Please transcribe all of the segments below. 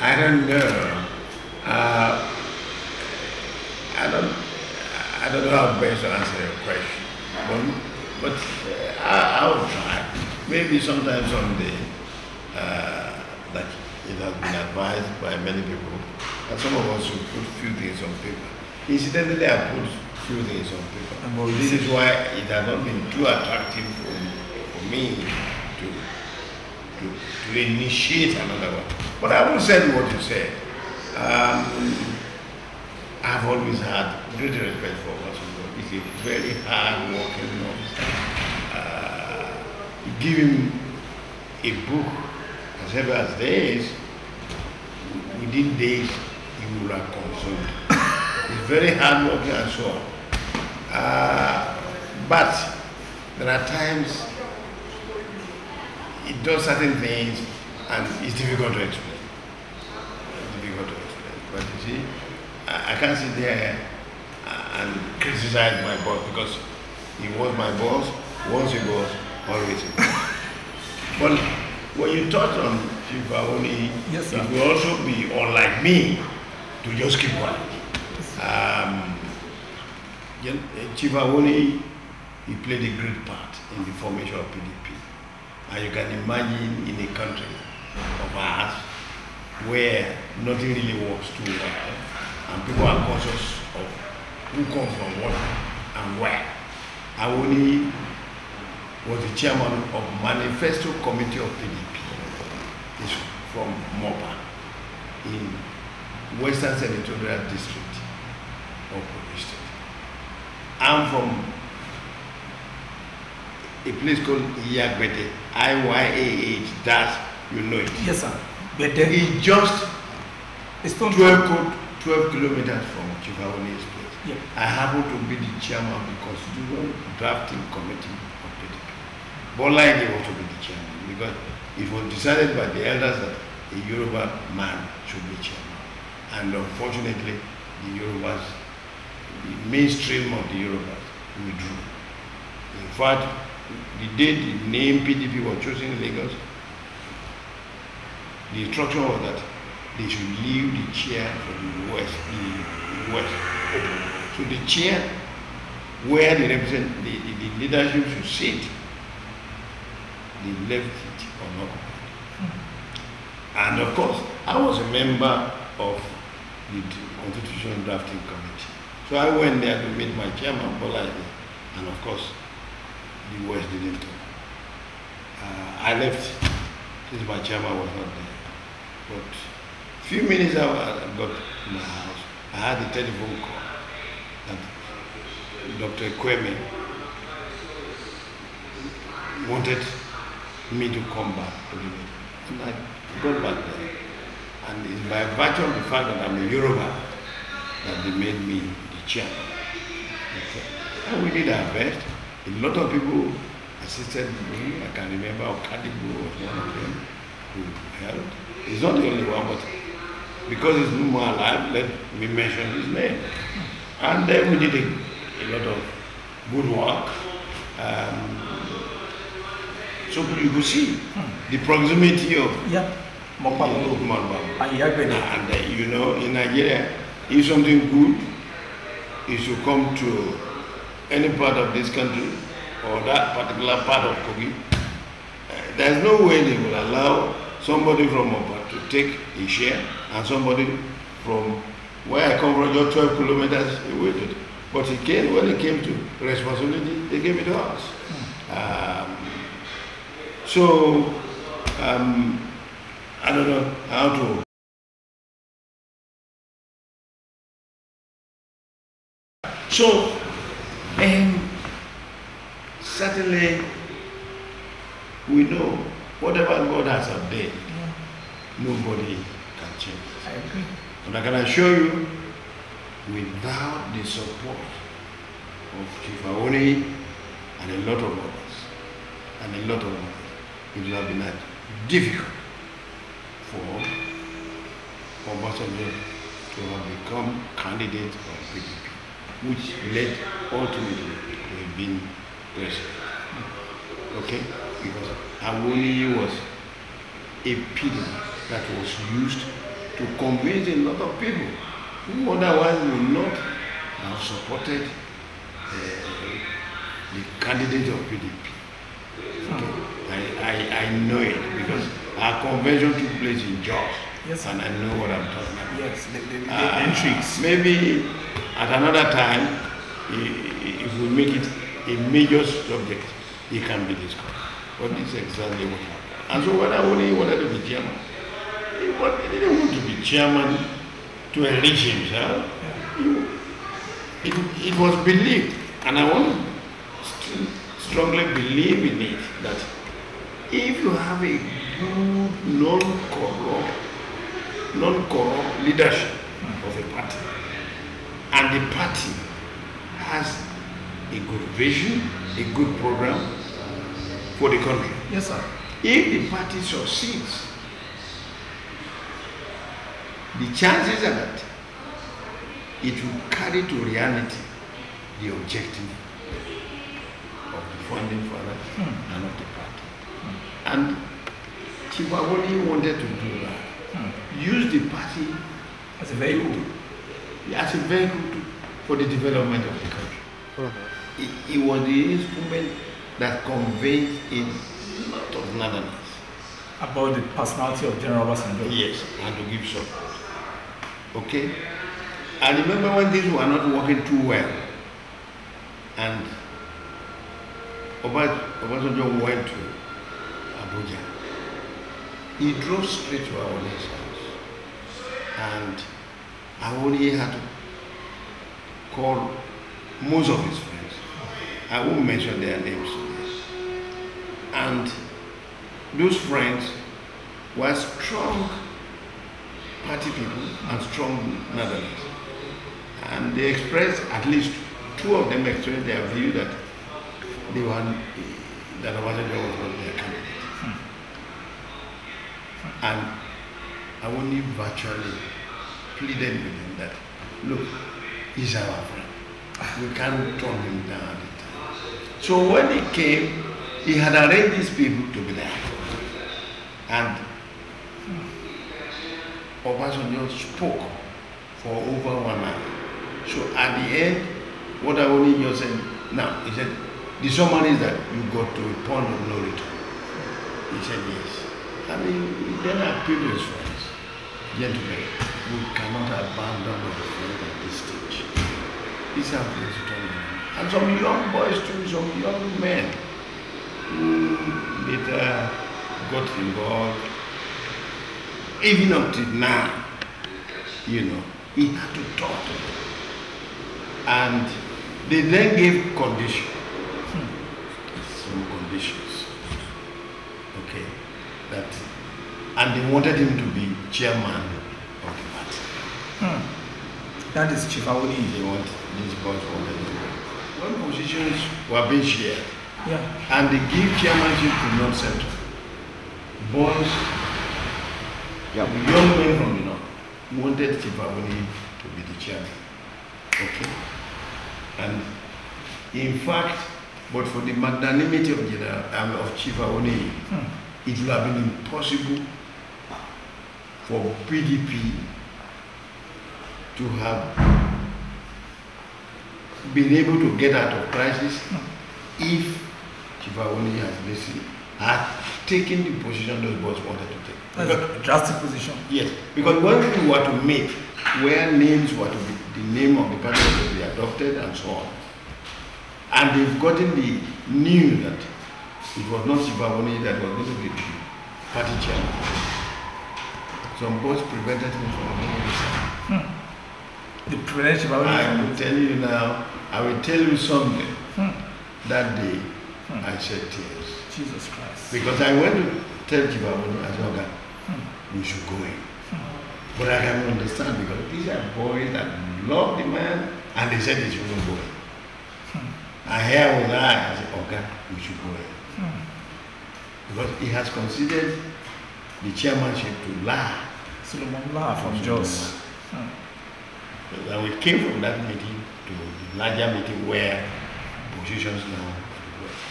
I don't know. Uh, I don't know how best to answer your question, but I'll try. Maybe sometime someday that it has been advised by many people that some of us should put few things on paper. Incidentally, I put few things on paper. This is why it has not been too attractive for me to initiate another one. But I will say what you said. I've always had great respect for Obasanjo. He's a very hard working officer. Give him a book as ever as days, within days he will have consumed. He's very hard working and so on. But there are times it does certain things and it's difficult to explain. But you see, I can't sit there and criticize my boss because he was my boss, once he was, always he was. But when you touch on Chief Awoniyi, yes, it will also be unlike me to just keep quiet. Chief Awoniyi, he played a great part in the formation of PDP. And you can imagine in a country of ours where nothing really works too well, and people are conscious of who comes from what and where. Awoniyi was the chairman of Manifesto Committee of PDP. He's from Mopa in Western Senatorial District of Kogi State. I'm from a place called Iyagbete, IYAH, that's, you know it. Yes, sir. It's just 12 kilometers from Chief Awoniyi's place. Yeah. I happen to be the chairman of the Constitutional Drafting Committee of PDP. Bola Ige was to be the chairman because it was decided by the elders that a Yoruba man should be chairman. And unfortunately, the Yorubas, the mainstream of the Yorubas withdrew. In fact, the day the name PDP was chosen in Lagos, the instruction was that they should leave the chair for the west open. So the chair where the leadership should sit, they left it unoccupied. And of course, I was a member of the Constitutional Drafting Committee. So I went there to meet my chairman, Bola Ige, and of course, the West didn't come. I left since my chairman was not there. But a few minutes after I got to my house, I had a telephone call that Dr. Kwame wanted me to come back to the meeting. And I got back there. And it's by virtue of the fact that I'm a Yoruba that they made me the chairman. Okay. And we did our best. A lot of people assisted me. I can remember Okadibu was one of them who helped. He's not the only one, but because he's no more alive, let me mention his name. And then we did a lot of good work. So you could see the proximity of And you know, in Nigeria, if something good is to come to any part of this country or that particular part of Kogi, there's no way they will allow somebody from Mopa to take a share and somebody from where I come from, just 12 kilometers away to it. But when it came to responsibility, they gave it to us. I don't know how to. So, certainly, we know whatever God has ordained, nobody can change it. I agree. But I can assure you, without the support of Chief Awoniyi and a lot of others, it would have been difficult for Obasanjo to have become candidate of PDP, which led ultimately to him being president. Okay? Because Awoniyi was a pillar that was used to convince a lot of people who otherwise would not have supported the candidate of PDP. I know it because our convention took place in Jos, yes, and I know what I'm talking about. Yes, the intrigues. Maybe at another time, if we make it a major subject, it can be discussed. But this is exactly what happened. And so when Awoniyi wanted to be chairman, he didn't want to be chairman to enrich himself. It was believed, and I want to strongly believe in it, that if you have a good, non-corrupt leadership of a party, and the party has a good vision, a good program for the country. Yes, sir. If the party succeeds, the chances are that it will carry to reality the objective of the founding fathers and of the party. And Chief Awoniyi wanted to do that. Use the party as a vehicle. As a vehicle for the development of the country. It was the instrument that conveyed a lot of narratives about the personality of General Obasanjo. Yes, and to give support. Okay? I remember when things were not working too well, and Obasanjo went to Abuja. He drove straight to Awoniyi's house, and Awoniyi had to call most of his friends. I won't mention their names today. And those friends were strong party people and strong Netherlands. And they expressed, at least two of them expressed their view that they were, that Obasanjo was not their candidate. And Awoniyi virtually pleaded with him that, look, he's our friend. We can't turn him down at the time. So when he came, he had arranged these people to be there. And Obasanjo spoke for over 1 hour. So at the end, what Awoniyi just said, now, he said, the summary is that you got to a point of no return. He said yes. And he then appealed to his friends, gentlemen, we cannot abandon our friend at this stage. This is our place to turn around. And some young boys too, some young men who later got involved, even up to now, you know, he had to talk to them. And they then gave conditions, some conditions, okay, that, and they wanted him to be chairman of the party. That is Chief Awoniyi. They want, these boys wanted him to be. When positions were being shared, and they give chairmanship to North Central, boys, young men from the North wanted Chief Awoniyi to be the chairman. Okay? And in fact, but for the magnanimity of Chief Awoniyi, it would have been impossible for PDP to have been able to get out of crisis if Chief Awoniyi has listened, had taken the position those boys wanted to take. That's a drastic position. Yes, because when we were to meet, where names were to be, the name of the party was to be adopted and so on, and they've gotten the news that it was not Chief Awoniyi that was going to be the party chairman. Some boys prevented him from being The prevention of I will tell you now, I will tell you something. That day, I shed tears. Jesus Christ. Because I went to tell Chief Awoniyi, I said, okay, we should go in. But I can understand because these are boys that love the man and they said they shouldn't go in. And here was I said, okay, we should go in. Because he has considered the chairmanship to lie. Solomon La from Jos. And we came from that meeting to the larger meeting where positions now,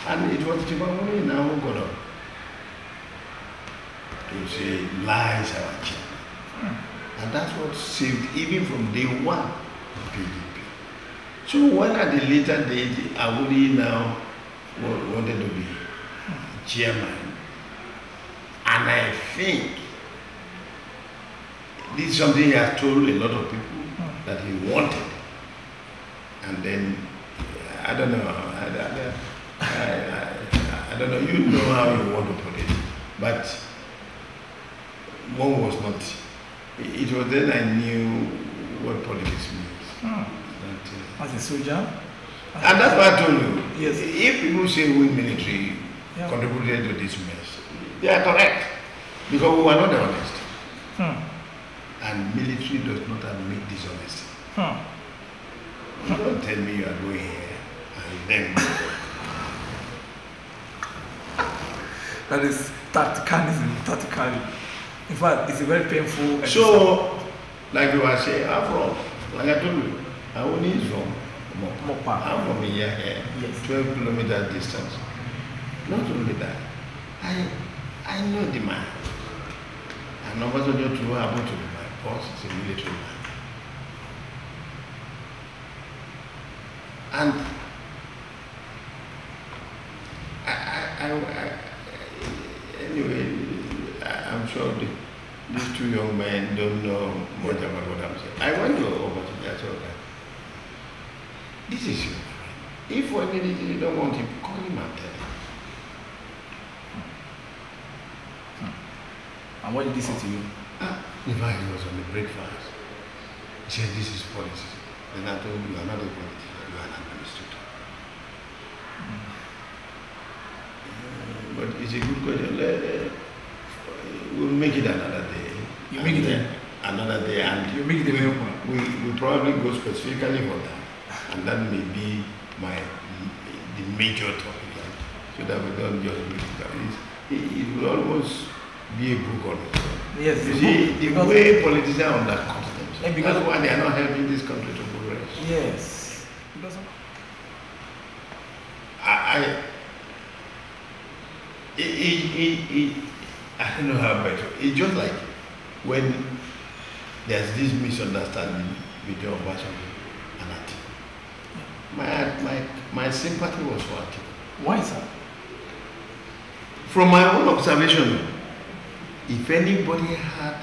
and it was Chief Awoniyi now who got up to say lies our chairman. And that's what saved, even from day one, PDP. So when at the later date, Awoniyi now wanted to be chairman, and I think this is something he has told a lot of people that he wanted. And then, I don't know, I don't know, you know how you want to put it, but one was not. It was then I knew what politics means. As a soldier? And that's why I told you, Yes. if people say we military contributed to this mess, they are correct, because we were not honest. And military does not admit dishonesty. Don't tell me you are going here and then. That is tactically. In fact, it's a very painful. So, like you were saying, I'm from, like I told you, Awoniyi is from Mopa. I'm from here, Yes. 12 kilometer distance. Not only that, I know the man. And Obasanjo too happened to be my boss, he's a military man. And anyway, I'm sure these two young men don't know much about what I'm saying. I went to Obasanjo, I told them, this is your friend. If for any reason you don't want him, call him and tell him. And what did he say to you? In fact, he was on the breakfast. He said, this is policy. Then I told him, you are not a politician, you are an administrator. But it's a good question. We'll make it another day. You make it another day, and You make it a main point. we probably go specifically for that, and that may be the major topic, so that we don't just make it up. It will almost be a book on it. Yes. You see, the way politicians undercut themselves, because that's why they are not helping this country to progress. Yes. Because I don't know how better. It's just like when there's this misunderstanding between Obasanjo and Atiku. My sympathy was for Atiku. why, sir? From my own observation, if anybody had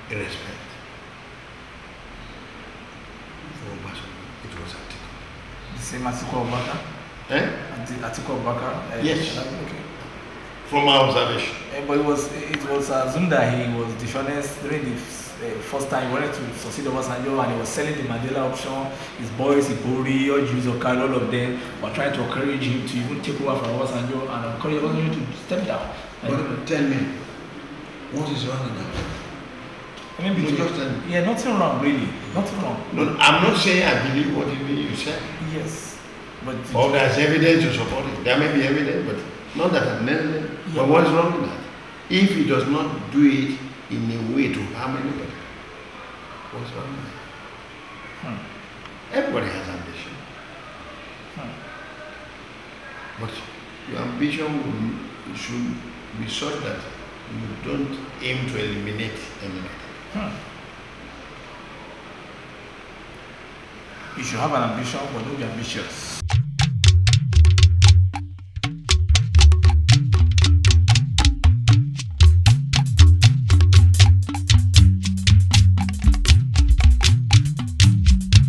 a respect for Obasanjo, it was Atiku. The same Atiku Abubakar? Atiku Abubakar? Yes. Okay. From my observation. But it was assumed that he was dishonest during the first time he wanted to succeed Obasanjo, and he was selling the Mandela option. His boys, Ibori, all Jews, all of them were trying to encourage him to even take over from Obasanjo and encourage Obasanjo to step down. But tell me, what is wrong with that? I mean, yeah, nothing wrong, really. Nothing wrong. No, I'm not saying I believe what you said. Yes. But Or there's evidence to support it. There may be evidence, but not that necessary. Yeah. But what's wrong with that? If he does not do it in a way to harm anybody, what's wrong with that? Everybody has ambition. But your ambition should be such that you don't aim to eliminate anybody. You should have an ambition, but don't be ambitious.